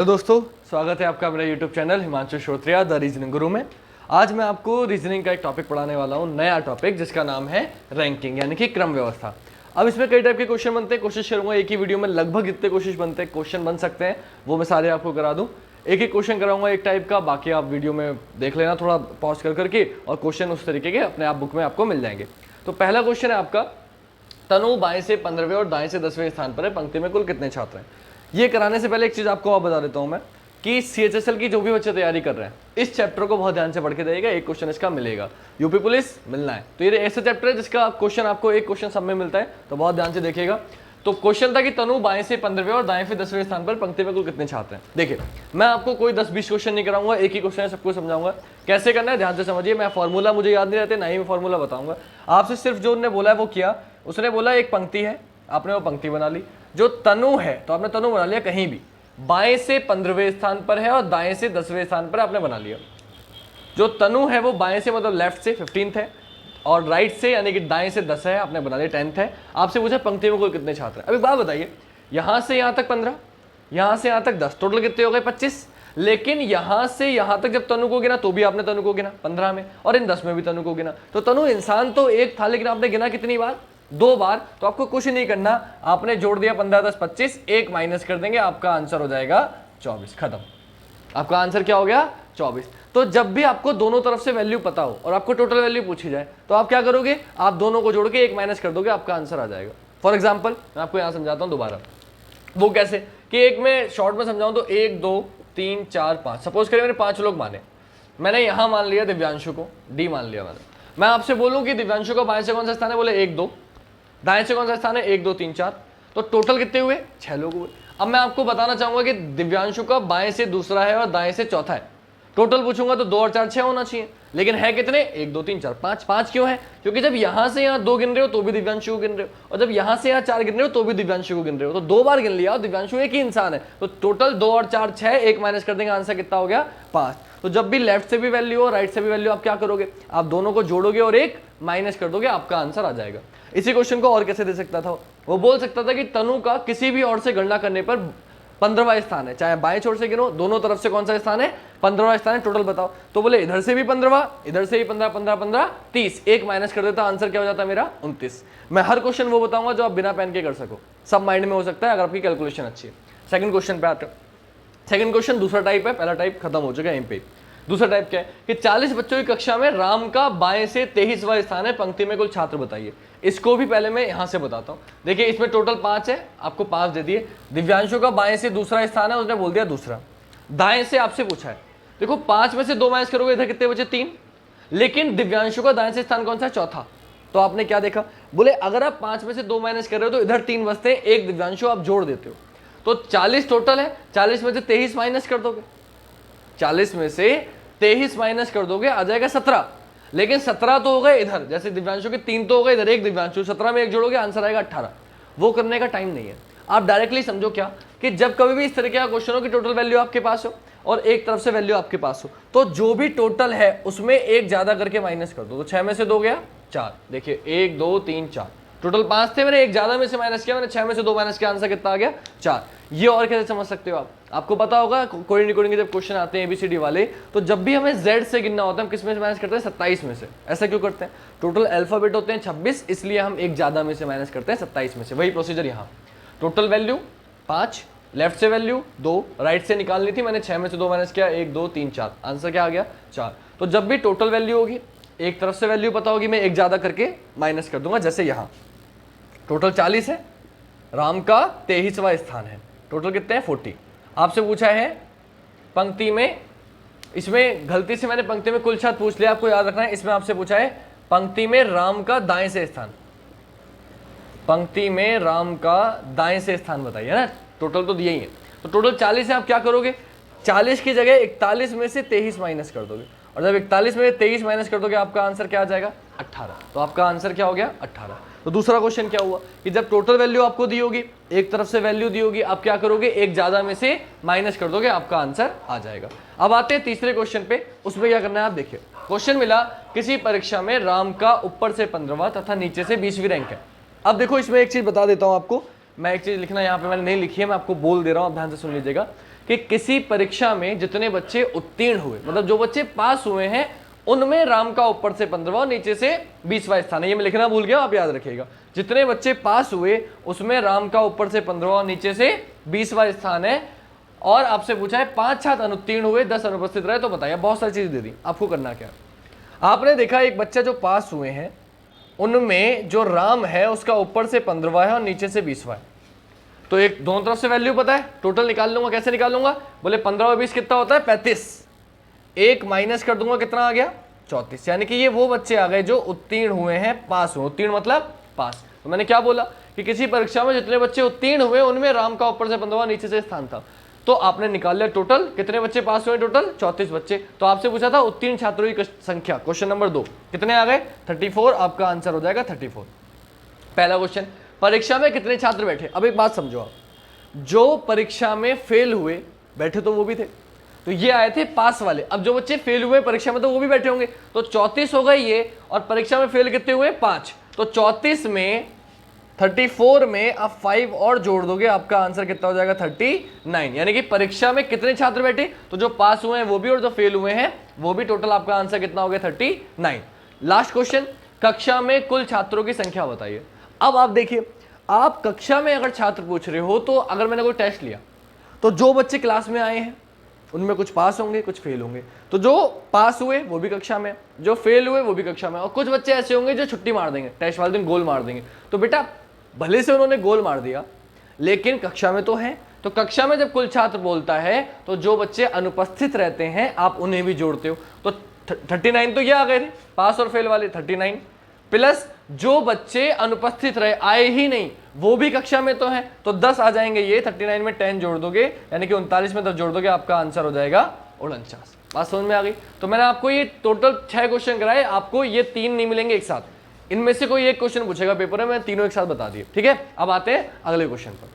तो दोस्तों स्वागत है आपका मेरा YouTube channel Himanshu Shrotriya the reasoning guru में। आज मैं आपको रीजनिंग का एक टॉपिक पढ़ाने वाला हूँ, नया टॉपिक जिसका नाम है रैंकिंग यानी कि क्रम व्यवस्था। अब इसमें कई टाइप के क्वेश्चन बनते हैं, कोशिश करूंगा एक ही वीडियो में लगभग जितने कोशिश बनते हैं क्वेश्चन बन सकते हैं वो मैं सारे आपको करा दूँ। एक एक क्वेश्चन कराऊंगा एक टाइप का, बाकी आप वीडियो में देख लेना थोड़ा पॉज कर करके, और क्वेश्चन उस तरीके के अपने आप बुक में आपको मिल जाएंगे। तो पहला क्वेश्चन है आपका, तनु बाएं से 15वें और दाएं से 10वें स्थान पर है, पंक्ति में कुल कितने छात्र हैं। ये कराने से पहले एक चीज आपको और बता देता हूं मैं कि CHSL की जो भी बच्चे तैयारी कर रहे हैं इस चैप्टर को बहुत ध्यान से पढ़ के जाइएगा। एक क्वेश्चन इसका मिलेगा, यूपी पुलिस मिलना है, तो ये ऐसा चैप्टर है जिसका क्वेश्चन आपको एक क्वेश्चन सब में मिलता है, तो बहुत ध्यान से देखिएगा। तो क्वेश्चन था कि तनु बाएं से 15वें और दाएं से 10वें स्थान पर पंक्ति में कुल कितने छात्र हैं। देखिए मैं आपको कोई 10-20 क्वेश्चन नहीं कराऊंगा, एक ही क्वेश्चन है, सबको समझाऊंगा कैसे करना है, ध्यान से समझिए। मैं फॉर्मूला मुझे याद नहीं रहते, ना ही मैं फॉर्मूला बताऊंगा आपसे, सिर्फ जो उन्होंने बोला है वो किया। उसने बोला एक पंक्ति है, आपने वो पंक्ति बना ली। जो तनु है तो आपने तनु बना लिया, कहीं भी बाएं से 15वें स्थान पर है और दाएं से 10वें स्थान पर आपने बना लिया। जो तनु है वो बाएं से मतलब लेफ्ट से 15th है, और राइट से यानी कि दाएं से 10 है, आपने बना लिया 10th है। आपसे पूछा पंक्ति में कुल कितने छात्र हैं। अभी बात बताइए, यहां से यहां तक 15, यहां से यहां तक 10, टोटल कितने हो गए 25। लेकिन यहां से यहां तक जब तनु को गिना तो भी आपने तनु को गिना 15 में, और इन 10 में भी तनु को गिना। तो तनु इंसान तो एक था, लेकिन आपने गिना कितनी बार, 2 बार। तो आपको कुछ नहीं करना, आपने जोड़ दिया 15 10 25, एक माइनस कर देंगे, आपका आंसर हो जाएगा 24, खत्म। आपका आंसर क्या हो गया 24। तो जब भी आपको दोनों तरफ से वैल्यू पता हो और आपको टोटल वैल्यू पूछी जाए तो आप क्या करोगे, आप दोनों को जोड़ के एक माइनस कर दोगे, आपका आंसर आ जाएगा। फॉर एग्जाम्पल मैं आपको यहां समझाता हूं दोबारा, वो कैसे कि एक में शॉर्ट में समझाऊं तो 1 2 3 4 5, सपोज करिए मैंने 5 लोग माने, मैंने यहां मान लिया दिव्यांशु को, डी मान लिया मैंने। मैं आपसे बोलूं कि दिव्यांशु का बाएं से कौन सा स्थान है, बोले 1 2, दाएं से कौन सा स्थान है 1 2 3 4, तो टोटल कितने हुए 6 लोग हुए। अब मैं आपको बताना चाहूंगा कि दिव्यांशु का बाएं से दूसरा है और दाएं से चौथा है, टोटल पूछूंगा तो 2 और 4 6 होना चाहिए, लेकिन है कितने 1 2 3 4 5। 5 क्यों है, क्योंकि जब यहां से यहां 2 गिन रहे हो तो भी दिव्यांशु को गिन रहे हो, और जब यहां से यहां 4 गिन रहे हो तो भी दिव्यांशु को गिन रहे हो, तो 2 बार गिन लिया और दिव्यांशु एक ही इंसान है, तो टोटल 2 और 4 6, एक माइनस कर देंगे, आंसर कितना हो गया 5। तो जब भी लेफ्ट से भी वैल्यू हो राइट से भी वैल्यू, आप क्या करोगे, आप दोनों को जोड़ोगे और एक माइनस कर दोगे, आपका आंसर आ जाएगा। इसी क्वेश्चन को और कैसे दे सकता था, वो बोल सकता था कि तनु का किसी भी और से गणना करने पर 15वां स्थान है, चाहे बाएं छोर से गिनो, दोनों तरफ से कौन सा स्थान है 15वां स्थान है, टोटल बताओ। तो बोले इधर से भी 15वां, इधर से भी 15 15 15 30, एक माइनस कर देता, आंसर क्या हो जाता मेरा 29। मैं हर क्वेश्चन वो बताऊंगा जो आप बिना पेन के कर सको, सब माइंड में हो सकता है अगर आपकी कैलकुलेशन अच्छी है। सेकंड क्वेश्चन पे आते हैं। सेकंड क्वेश्चन दूसरा टाइप है, पहला टाइप खत्म हो चुका है यहीं पे। दूसरा टाइप क्या है कि 40 बच्चों की कक्षा में राम का बाएं से 23वां स्थान है, पंक्ति में कुल छात्र बताइए। इसको भी पहले मैं यहां से बताता हूं। देखिए इसमें टोटल 5 है, आपको 5 दे दिए। दिव्यांशु का बाएं से दूसरा स्थान है, उसने बोल दिया दूसरा। दाएं से आपसे पूछा है, देखो 5 में से 2 माइनस करोगे, इधर कितने बचे 3, लेकिन दिव्यांशु का दाएं से स्थान कौन सा है चौथा। तो आपने क्या देखा, बोले अगर आप 5 में से 2 माइनस कर रहे हो तो इधर 3 बचते हैं, एक दिव्यांशु आप जोड़ देते हो, तो 40 टोटल है। 40 में से 23 माइनस कर दोगे, 40 में से 23 माइनस कर दोगे, आ जाएगा 17। लेकिन 17 तो हो गए इधर, जैसे दिव्यांशु के 3 तो हो गए, इधर एक दिव्यांशु, 17 में एक जोड़ोगे आंसर आएगा 18। वो करने का टाइम नहीं है, आप डायरेक्टली समझो क्या कि जब कभी भी इस तरीके का क्वेश्चन हो कि टोटल वैल्यू आपके पास हो और एक तरफ से वैल्यू आपके पास हो, तो जो भी टोटल है उसमें एक ज्यादा करके माइनस कर दो। तो 6 में से 2 गया 4, देखिए 1 2 3 4, टोटल 5 थे, मैंने एक ज्यादा में से माइनस किया, मैंने 6 में से 2 माइनस किया, आंसर कितना आ गया 4। ये और कैसे समझ सकते हो आप, आपको पता होगा कोडिंग कोडिंग के जब क्वेश्चन आते हैं ABCD वाले, तो जब भी हमें Z से गिनना होता है हम किस में से माइनस करते हैं 27 में से। ऐसा क्यों करते हैं, टोटल अल्फाबेट होते हैं 26, इसलिए हम एक ज्यादा में से माइनस करते हैं 27 में से। वही प्रोसीजर यहाँ, टोटल वैल्यू 5, लेफ्ट से वैल्यू 2, राइट से निकालनी थी, मैंने 6 में से 2 माइनस किया, 1 2 3 4, आंसर क्या आ गया 4। तो जब भी टोटल वैल्यू होगी, एक तरफ से वैल्यू पता होगी, मैं एक ज्यादा करके माइनस कर दूंगा। जैसे यहाँ टोटल 40 है, राम का 23वां स्थान है, टोटल कितने हैं 40। आपसे पूछा है पंक्ति में, इसमें गलती से मैंने पंक्ति में कुल छात्र पूछ लिया, आपको याद रखना है। इसमें आपसे पूछा है पंक्ति में राम का दाएं से स्थान, पंक्ति में राम का दाएं से स्थान बताइए ना, टोटल तो दिया ही है। तो टोटल 40 है, आप क्या करोगे 40 की जगह 41 में से 23 माइनस कर दोगे, और जब 41 में 23 माइनस कर दोगे आपका आंसर क्या आ जाएगा 18। तो आपका आंसर क्या हो गया 18। तो दूसरा क्वेश्चन क्या हुआ कि जब टोटल वैल्यू आपको दी होगी, एक तरफ से वैल्यू दी होगी, आप क्या करोगे एक ज्यादा में से माइनस कर दोगे, आपका आंसर आ जाएगा। अब आते हैं तीसरे क्वेश्चन पे, उसमें क्या करना है आप देखिए। क्वेश्चन मिला किसी परीक्षा में राम का ऊपर से 15वां तथा नीचे से 20वीं रैंक है। अब देखो इसमें एक चीज बता देता हूं आपको, मैं एक चीज लिखना यहाँ पे मैंने नहीं लिखी है, मैं आपको बोल दे रहा हूँ, आप ध्यान से सुन लीजिएगा कि किसी परीक्षा में जितने बच्चे उत्तीर्ण हुए, मतलब जो बच्चे पास हुए हैं, उनमें राम का ऊपर से 15वां और नीचे से 20वां स्थान है। ये मैं लिखना भूल गया, आप याद रखिएगा। जितने बच्चे पास हुए उसमें राम का ऊपर से 15वां और नीचे से 20वां स्थान है। और आपसे पूछा है 5 छात्र अनुत्तीर्ण हुए, 10 अनुपस्थित रहे, तो बताइए। बहुत सारी चीज दे दी, आपको करना क्या। आपने देखा एक बच्चा जो पास हुए हैं उनमें जो राम है उसका ऊपर से 15वां है और नीचे से 20वां है। तो एक दोनों तरफ से वैल्यू पता है, टोटल निकाल लूंगा। कैसे निकालूंगा? बोले 15 और 20 कितना होता है? 35। एक माइनस कर दूंगा, कितना आ गया? 34। यानी कि ये वो बच्चे आ गए जो उत्तीर्ण हुए हैं, पास हुए। उत्तीर्ण मतलब पास। तो मैंने क्या बोला कि किसी परीक्षा में जितने बच्चे उत्तीर्ण हुए उनमें राम का ऊपर से 15वां नीचे से स्थान था। तो आपने निकाल लिया टोटल कितने बच्चे पास हुए, टोटल 34 बच्चे। तो आपसे पूछा था उत्तीर्ण छात्रों की संख्या, क्वेश्चन नंबर 2, कितने आ गए? 34। आपका आंसर हो जाएगा 34। पहला क्वेश्चन, परीक्षा में कितने छात्र बैठे? अब एक बात समझो आप, जो परीक्षा में फेल हुए बैठे तो वो भी थे, तो ये आए थे पास वाले। अब जो बच्चे फेल हुए परीक्षा में तो वो भी बैठे होंगे, तो 34 हो गए ये। और परीक्षा में फेल कितने हुए? 5। तो 34 में 34 में आप 5 और जोड़ दोगे, आपका आंसर कितना हो जाएगा? 39। यानी कि परीक्षा में कितने छात्र बैठे? तो जो पास हुए हैं वो भी और जो फेल हुए हैं वो भी। टोटल आपका आंसर कितना हो गया? 39। लास्ट क्वेश्चन, कक्षा में कुल छात्रों की संख्या बताइए। अब आप देखिए, आप कक्षा में अगर छात्र पूछ रहे हो तो अगर मैंने कोई टेस्ट लिया तो जो बच्चे क्लास में आए हैं उनमें कुछ पास होंगे कुछ फेल होंगे। तो जो पास हुए वो भी कक्षा में, जो फेल हुए वो भी कक्षा में, और कुछ बच्चे ऐसे होंगे जो छुट्टी मार देंगे, टेस्ट वाले दिन गोल मार देंगे। तो बेटा भले से उन्होंने गोल मार दिया लेकिन कक्षा में तो है। तो कक्षा में जब कुल छात्र बोलता है तो जो बच्चे अनुपस्थित रहते हैं आप उन्हें भी जोड़ते हो। तो 39 तो ये आ गए थे पास और फेल वाले, 39 प्लस जो बच्चे अनुपस्थित रहे, आए ही नहीं, वो भी कक्षा में तो है, तो 10 आ जाएंगे ये। 39 में 10 जोड़ दोगे यानी कि 39 में 10 जोड़ दोगे, आपका आंसर हो जाएगा 49। बात समझ में आ गई? तो मैंने आपको ये टोटल 6 क्वेश्चन कराए, आपको ये 3 नहीं मिलेंगे एक साथ, इनमें से कोई एक क्वेश्चन पूछेगा पेपर में, मैं तीनों एक साथ बता दिए। ठीक है, अब आते हैं अगले क्वेश्चन पर।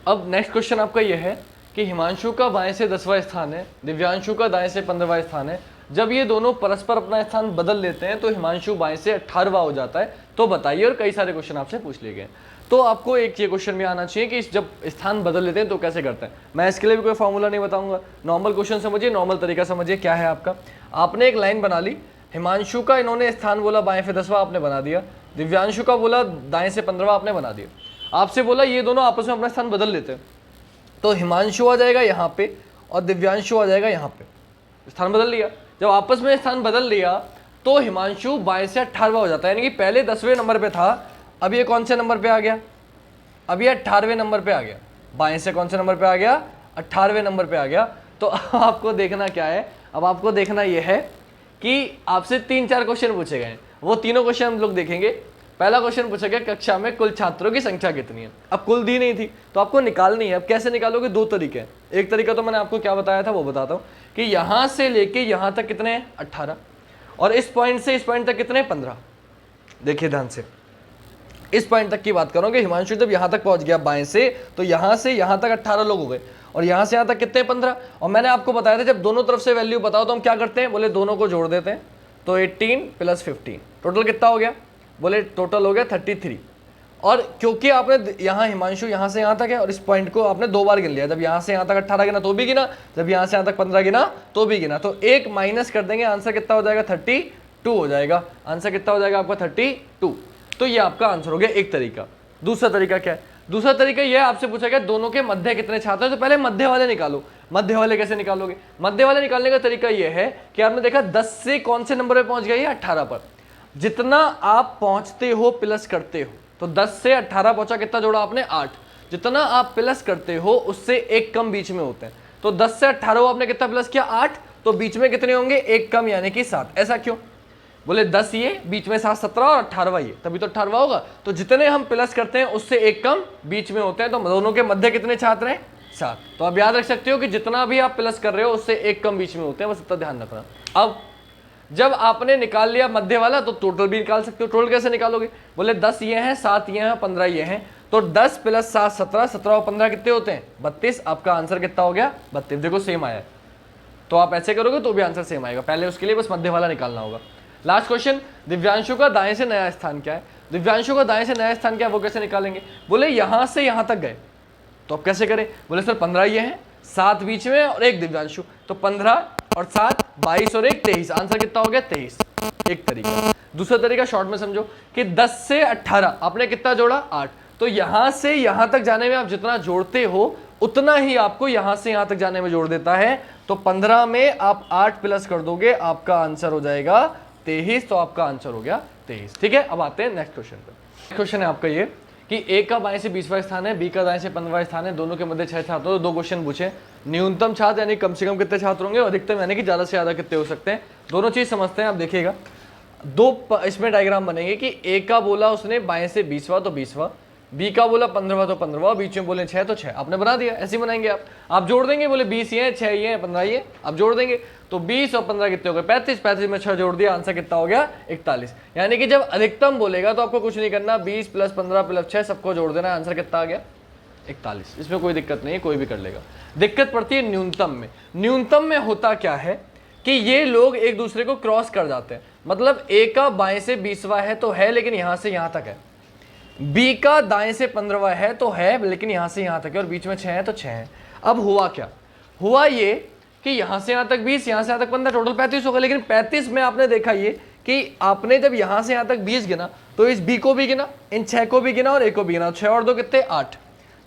अब नेक्स्ट क्वेश्चन आपका यह है कि हिमांशु का बाएं से 10वां स्थान है, दिव्यांशु का दाएं से 15वां स्थान है। जब ये दोनों परस्पर अपना स्थान बदल लेते हैं तो हिमांशु बाएं से 18वां हो जाता है। तो बताइए, और कई सारे क्वेश्चन आपसे पूछ लिए गए। तो आपको एक ये क्वेश्चन में आना चाहिए कि जब स्थान बदल लेते हैं तो कैसे करते हैं। मैं इसके लिए भी कोई फॉर्मूला नहीं बताऊंगा, नॉर्मल क्वेश्चन समझिए, नॉर्मल तरीका समझिए। क्या है आपका, आपने एक लाइन बना ली, हिमांशु का इन्होंने स्थान बोला बाएं से 10वां आपने बना दिया, दिव्यांशु का बोला दाएं से 15वां आपने बना दिया। आपसे बोला ये दोनों आपस में अपना स्थान बदल लेते हैं, तो हिमांशु आ जाएगा यहाँ पे और दिव्यांशु आ जाएगा यहाँ पे। स्थान बदल लिया, जब आपस में स्थान बदल लिया तो हिमांशु बाएं से 18वां हो जाता है। यानी कि पहले 10वें नंबर पे था, अब ये कौन से नंबर पे आ गया? अब ये 18वें नंबर पे आ गया। बाएं से कौन से नंबर पे आ गया? 18वें नंबर पे आ गया। तो आपको देखना क्या है, अब आपको देखना यह है कि आपसे 3-4 क्वेश्चन पूछे गए, वो तीनों क्वेश्चन हम लोग देखेंगे। पहला क्वेश्चन पूछा गया कक्षा में कुल छात्रों की संख्या कितनी है। अब कुल दी नहीं थी तो आपको निकालनी है। अब कैसे निकालोगे? 2 तरीके हैं। एक तरीका तो मैंने आपको क्या बताया था वो बताता हूँ कि यहाँ से लेके यहाँ तक कितने हैं? 18, और इस पॉइंट से इस पॉइंट तक कितने? 15। देखिए ध्यान से, इस पॉइंट तक की बात करोगे, हिमांशु जब यहाँ तक पहुँच गया बाएं से यहाँ तक 18 लोग हो गए, और यहाँ से यहाँ तक कितने? 15। और मैंने आपको बताया था जब दोनों तरफ से वैल्यू बताओ तो हम क्या करते हैं, बोले दोनों को जोड़ देते हैं। तो 18 + 15 टोटल कितना हो गया? बोले टोटल हो गया 33। और क्योंकि आपने यहाँ हिमांशु यहाँ से यहाँ तक है और इस पॉइंट को आपने 2 बार गिन लिया, जब यहाँ से यहाँ तक 18 गिना तो भी गिना, जब यहाँ से यहाँ तक 15 गिना तो भी गिना, तो एक माइनस कर देंगे, आंसर कितना हो जाएगा? 32 हो जाएगा। आंसर कितना हो जाएगा आपका? 32। तो ये आपका आंसर हो गया एक तरीका। दूसरा तरीका क्या है? दूसरा तरीका यह आपसे पूछा गया दोनों के मध्य कितने छात्र हैं, तो पहले मध्य वाले निकालो। मध्य वाले कैसे निकालोगे? मध्य वाले निकालने का तरीका यह है कि आपने देखा 10 से कौन से नंबर पे पहुंच गया? 18 पर। जितना आप पहुंचते हो प्लस करते हो, तो 10 से 18 पहुंचा, कितना जोड़ा आपने? 8। जितना आप प्लस करते हो उससे एक कम बीच में होते हैं, तो 10 से 18 आपने कितना प्लस किया? 8। तो बीच में कितने होंगे? एक कम, यानी कि 7। ऐसा क्यों? बोले 10 ये, बीच में 7 17 और 18वां ये, तभी तो 18वां होगा। तो जितने हम प्लस करते हैं उससे एक कम बीच में होते हैं, तो दोनों के मध्य कितने छात्र हैं? 7। तो आप याद रख सकते हो कि जितना भी आप प्लस कर रहे हो उससे एक कम बीच में होते हैं, बस इतना ध्यान रखना। अब जब आपने निकाल लिया मध्य वाला तो टोटल भी निकाल सकते हो। टोटल कैसे निकालोगे? बोले 10 ये हैं, 7 ये हैं, 15 ये हैं, तो 10 + 7 17, 17 और 15 कितने होते हैं? 32। आपका आंसर कितना हो गया? 32। देखो सेम आया, तो आप ऐसे करोगे तो भी आंसर सेम आएगा। पहले उसके लिए बस मध्य वाला निकालना होगा। लास्ट क्वेश्चन, दिव्यांशु का दाएं से नया स्थान क्या है? दिव्यांशु का दाएं से नया स्थान क्या है वो कैसे निकालेंगे? बोले यहां से यहां तक गए, तो अब कैसे करें? बोले सर 15 ये हैं, 7 बीच में और 1 दिव्यांशु, तो 15 और 7 22 और 1 23। आंसर कितना हो गया 23। एक तरीका। दूसरा तरीका शॉर्ट में समझो कि 10 से 18 आपने कितना जोड़ा 8, तो यहां से यहां तक जाने में आप जितना जोड़ते हो उतना ही आपको यहां से यहां तक जाने में जोड़ देता है। तो 15 में आप 8 प्लस कर दोगे, आपका आंसर हो जाएगा 23। तो आपका आंसर हो गया 23। ठीक है, अब आते हैं नेक्स्ट क्वेश्चन पे। क्वेश्चन है आपका ये कि ए का बाएं से 20वां स्थान है, बी का दाएं से 15वां स्थान है, दोनों के मध्य 6 छात्र हो। 2 क्वेश्चन पूछे, न्यूनतम छात्र यानी कम से कम कितने छात्र होंगे, अधिकतम यानी कि ज्यादा से ज्यादा कितने हो सकते हैं। दोनों चीज समझते हैं। आप देखिएगा 2 इसमें डायग्राम बनेंगे कि ए का बोला उसने बाएं से 20वां तो 20वां, बी का बोला 15वां तो 15वां, बीच में बोले 6 तो 6। आपने बना दिया, ऐसे ही बनाएंगे आप जोड़ देंगे, बोले 20 ये है, 6 ये है, 15 ये, आप जोड़ देंगे तो 20 और 15 कितने हो गए 35। 35 में 6 जोड़ दिया, आंसर कितना हो गया 41। यानी कि जब अधिकतम बोलेगा तो आपको कुछ नहीं करना, 20 प्लस 15 प्लस 6 सबको जोड़ देना, आंसर कितना आ गया 41। इसमें कोई दिक्कत नहीं है, कोई भी कर लेगा। दिक्कत पड़ती है न्यूनतम में। न्यूनतम में होता क्या है कि ये लोग एक दूसरे को क्रॉस कर जाते हैं। मतलब ए का बाएं से 20वां है तो है, लेकिन यहां से यहां तक है। बी का दाएं से 15वां है तो है, लेकिन यहां से यहां तक है, और बीच में 6 है तो 6 है। अब हुआ क्या, हुआ ये कि यहां से यहां तक 20, यहां से यहां तक 15, टोटल 35 होगा। लेकिन 35 में आपने देखा ये कि आपने जब यहां से यहां तक 20 गिना तो इस बी को भी गिना, इन 6 को भी गिना और ए को भी गिना। 6 और 2 कितने 8।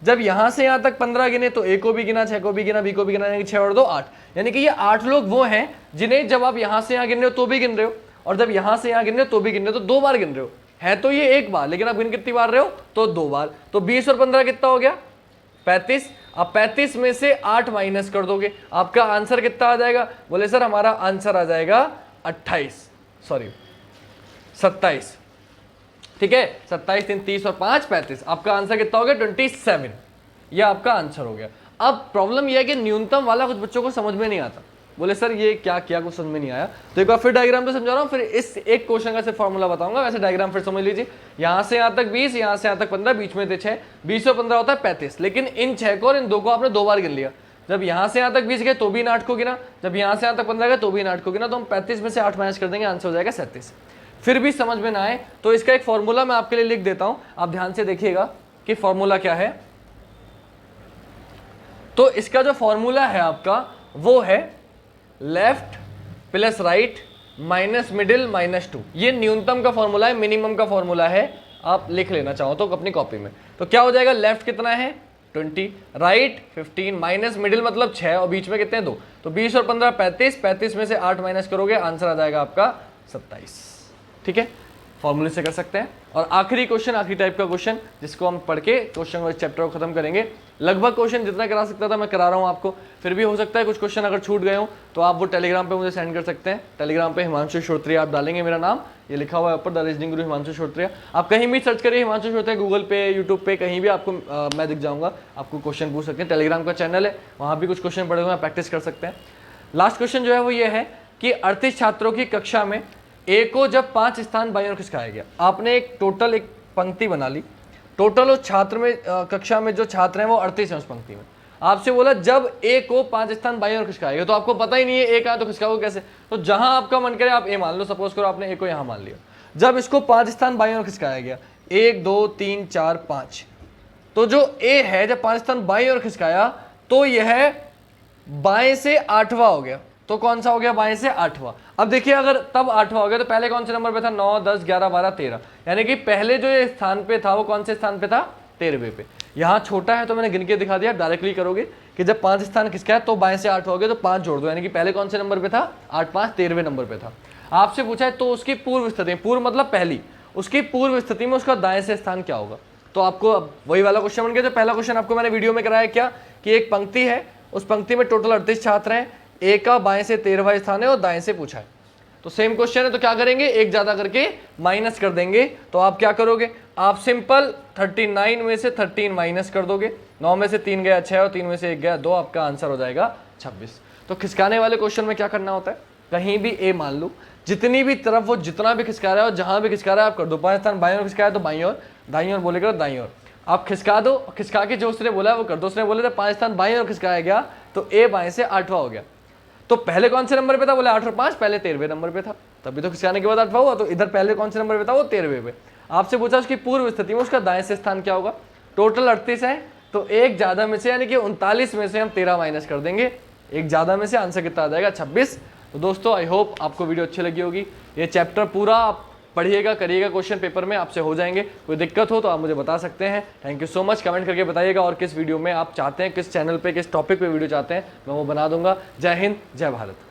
जब यहां से यहां तक 15 गिने तो ए को भी गिना, 6 को भी गिना, बी को भी गिना, यानी 6 और 2 8। यानी कि ये 8 लोग वो हैं जिन्हें जब आप यहां से यहां गिन रहे हो तो भी गिन रहे हो, और जब यहां से यहां गिन रहे हो तो भी गिन रहे हो, तो 2 बार गिन रहे हो। है तो ये एक बार, लेकिन आप गिन कितनी बार रहे हो तो 2 बार। तो 20 और 15 कितना हो गया 35। अब 35 में से 8 माइनस कर दोगे, आपका आंसर कितना आ जाएगा। बोले सर हमारा आंसर आ जाएगा 27। ठीक है, 27 3 30 और 5 35। आपका आंसर कितना हो गया 27। यह आपका आंसर हो गया। अब प्रॉब्लम यह है कि न्यूनतम वाला कुछ बच्चों को समझ में नहीं आता। बोले सर ये क्या किया, कुछ समझ में नहीं आया। तो एक बार फिर डायग्राम तो समझा रहा हूँ, फिर इस एक क्वेश्चन का सिर्फ फॉर्मूला बताऊंगा। वैसे डायग्राम फिर समझ लीजिए। यहां से यहां तक 20, यहां से यहां तक 15, बीच में थे 6, 20 और 15 होता है 35। लेकिन इन 6 को और इन 2 को आपने 2 बार गिन लिया। जब यहां से यहां तक 20 गए तो भी इन 8 को गिना, जब यहां से यहां तक 15 गए तो भी इन 8 को गिना। तो हम 35 में से 8 माइनस कर देंगे, आंसर हो जाएगा 37। फिर भी समझ में ना आए तो इसका एक फॉर्मूला मैं आपके लिए लिख देता हूं, आप ध्यान से देखिएगा कि फॉर्मूला क्या है। तो इसका जो फॉर्मूला है आपका वो है left plus right minus middle minus 2। ये न्यूनतम का फॉर्मूला है, मिनिमम का फॉर्मूला है। आप लिख लेना चाहो तो अपनी कॉपी में। तो क्या हो जाएगा, लेफ्ट कितना है 20, राइट 15, माइनस मिडिल मतलब 6 और बीच में कितने 2, तो 20 और 15 35। 35 में से 8 माइनस करोगे, आंसर आ जाएगा आपका 27। ठीक है, फॉर्मूले से कर सकते हैं। और आखिरी क्वेश्चन, आखिरी टाइप का क्वेश्चन जिसको हम पढ़ के क्वेश्चन और चैप्टर को खत्म करेंगे। लगभग क्वेश्चन जितना करा सकता था मैं करा रहा हूं आपको। फिर भी हो सकता है कुछ क्वेश्चन अगर छूट गए हो तो आप वो टेलीग्राम पे मुझे सेंड कर सकते हैं। टेलीग्राम पे हिमांशु श्रोत्रिया आप डालेंगे, मेरा नाम ये लिखा हुआ है ऊपर, द रीजनिंग गुरु हिमांशु श्रोत्रिया। आप कहीं भी सर्च करिए हिमांशु श्रोत्रिया, गूगल पे यूट्यूब पे कहीं भी आपको मैं दिख जाऊंगा। आपको क्वेश्चन पूछ सकते हैं। टेलीग्राम का चैनल है, वहाँ भी कुछ क्वेश्चन पढ़े हुए हैं, प्रैक्टिस कर सकते हैं। लास्ट क्वेश्चन जो है वो ये है कि 38 छात्रों की कक्षा में ए को जब 5 स्थान बाईं ओर खिसकाया गया। आपने एक टोटल एक पंक्ति बना ली, टोटल उस छात्र में कक्षा में जो छात्र हैं वो 38 हैं उस पंक्ति में। आपसे बोला जब ए को 5 स्थान बाईं ओर खिसकाया गया, तो आपको पता ही नहीं है ए कहाँ, तो खिसकाओगे कैसे। तो जहां आपका मन करे आप ए मान लो, सपोज करो आपने ए को यहां मान लिया। जब इसको 5 स्थान बाईं ओर खिसकाया गया, 1 2 3 4 5, तो जो ए है जब 5 स्थान बाईं ओर खिसकाया तो यह बाएं से 8वां हो गया। तो कौन सा हो गया, बाएं से 8वां। अब देखिए अगर तब 8वां हो गया तो पहले कौन से नंबर पे था, 9 10 11 12 13, यानी कि पहले जो ये स्थान पे था वो कौन से स्थान पे था, 13वें पे। यहाँ छोटा है तो मैंने गिन के दिखा दिया। डायरेक्टली करोगे कि जब 5 स्थान खिसकाया तो बाएं से 8 हो गया, तो 5 जोड़ दो, यानी कि पहले कौन से नंबर पे था, 8 5 13वें नंबर पे था। आपसे पूछा है तो उसकी पूर्व स्थिति, पूर्व मतलब पहली, उसकी पूर्व स्थिति में उसका दाएं से स्थान क्या होगा। तो आपको वही वाला क्वेश्चन बन गया जो पहला क्वेश्चन आपको मैंने वीडियो में कराया, क्या कि एक पंक्ति है, उस पंक्ति में टोटल 38 छात्र हैं, ए का बाएं से 13वां स्थान है और दाएं से पूछा है। तो सेम क्वेश्चन है तो क्या करेंगे, एक ज्यादा करके माइनस कर देंगे। तो आप क्या करोगे, आप सिंपल 39 में से 13 माइनस कर दोगे। 9 में से 3 गया 6 और 3 में से 1 गया 2, आपका आंसर हो जाएगा 26। तो खिसकाने वाले क्वेश्चन में क्या करना होता है, कहीं भी ए मान लो, जितनी भी तरफ वो जितना भी खिसका रहा है और जहां भी खिसका रहा है आप कर दो। 5 स्थान बाईं ओर खिसकाया तो बाईं ओर, दाईं ओर बोलेगा दाईं ओर, आप खिसका दो। खिसका के जो उसने बोला है वो कर दो। उसने बोले थे 5 स्थान बाईं ओर खिसकाया गया तो ए बाएं से 8वां हो गया। तो पहले कौन से नंबर पे था, बोले 8 और 5, पहले 13वें नंबर पे था, तभी तो खिसकाने के बाद 8वां हुआ। तो इधर पहले कौन से नंबर पे था, वो 13वें पे। आपसे पूछा उसकी पूर्व स्थिति में उसका दाएं से स्थान क्या होगा। टोटल 38 है तो एक ज़्यादा में से यानी कि 39 में से हम 13 माइनस कर देंगे। एक ज़्यादा में से आंसर कितना आ जाएगा 26। तो दोस्तों आई होप आपको वीडियो अच्छी लगी होगी। ये चैप्टर पूरा आप पढ़िएगा, करिएगा, क्वेश्चन पेपर में आपसे हो जाएंगे। कोई दिक्कत हो तो आप मुझे बता सकते हैं। Thank you so much. Comment करके बताइएगा और किस वीडियो में आप चाहते हैं, किस चैनल पे, किस टॉपिक पे वीडियो चाहते हैं, मैं वो बना दूंगा। जय हिंद, जय भारत।